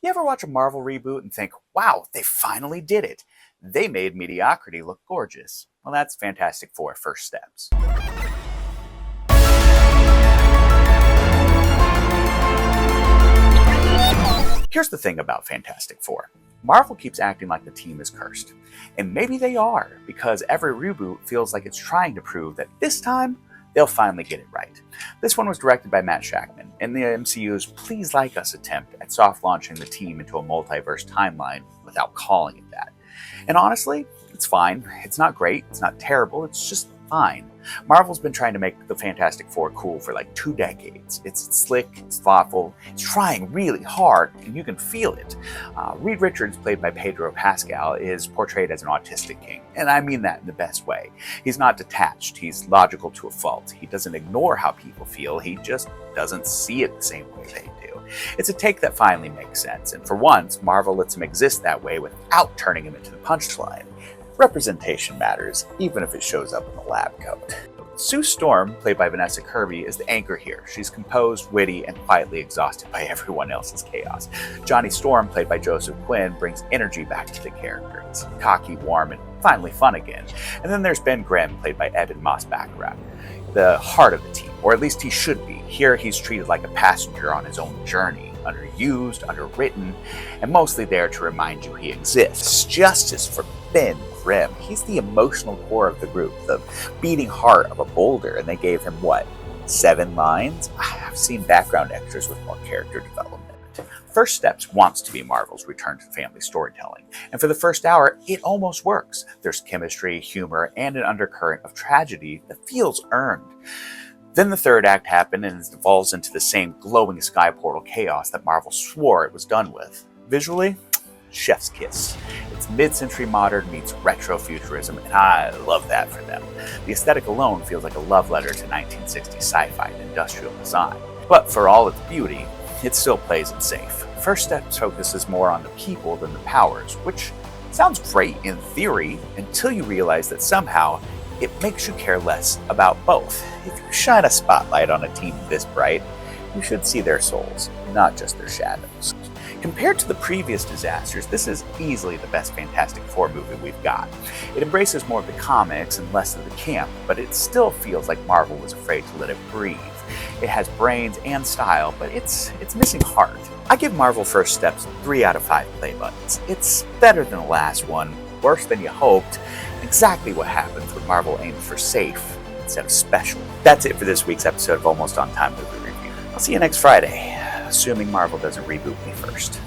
You ever watch a Marvel reboot and think, wow, they finally did it? They made mediocrity look gorgeous. Well, that's Fantastic Four First Steps. Here's the thing about Fantastic Four. Marvel keeps acting like the team is cursed. And maybe they are, because every reboot feels like it's trying to prove that this time, they'll finally get it right. This one was directed by Matt Shakman, and the MCU's Please Like Us attempt at soft launching the team into a multiverse timeline without calling it that. And honestly, it's fine. It's not great, it's not terrible, it's just fine. Marvel's been trying to make the Fantastic Four cool for like 2 decades. It's slick, it's thoughtful, it's trying really hard, and you can feel it. Reed Richards, played by Pedro Pascal, is portrayed as an autistic king, and I mean that in the best way. He's not detached, he's logical to a fault. He doesn't ignore how people feel, he just doesn't see it the same way they do. It's a take that finally makes sense, and for once, Marvel lets him exist that way without turning him into the punchline. Representation matters, even if it shows up in the lab coat. Sue Storm, played by Vanessa Kirby, is the anchor here. She's composed, witty, and quietly exhausted by everyone else's chaos. Johnny Storm, played by Joseph Quinn, brings energy back to the character. It's cocky, warm, and finally fun again. And then there's Ben Grimm, played by Ebon Moss-Bachrach, the heart of the team, or at least he should be. Here he's treated like a passenger on his own journey, underused, underwritten, and mostly there to remind you he exists. Justice for Ben Grimm. He's the emotional core of the group, the beating heart of a boulder, and they gave him, what, 7 lines? I've seen background extras with more character development. First Steps wants to be Marvel's return to family storytelling, and for the first hour, it almost works. There's chemistry, humor, and an undercurrent of tragedy that feels earned. Then the third act happened and it devolves into the same glowing sky portal chaos that Marvel swore it was done with. Visually, chef's kiss. It's mid-century modern meets retro-futurism, and I love that for them. The aesthetic alone feels like a love letter to 1960s sci-fi and industrial design. But for all its beauty, it still plays it safe. First Steps focuses more on the people than the powers, which sounds great in theory until you realize that somehow it makes you care less about both. If you shine a spotlight on a team this bright, you should see their souls, not just their shadows. Compared to the previous disasters, this is easily the best Fantastic Four movie we've got. It embraces more of the comics and less of the camp, but it still feels like Marvel was afraid to let it breathe. It has brains and style, but it's missing heart. I give Marvel First Steps 3 out of 5 play buttons. It's better than the last one, worse than you hoped, exactly what happens when Marvel aims for safe instead of special. That's it for this week's episode of Almost On Time Movie Review. I'll see you next Friday, assuming Marvel doesn't reboot me first.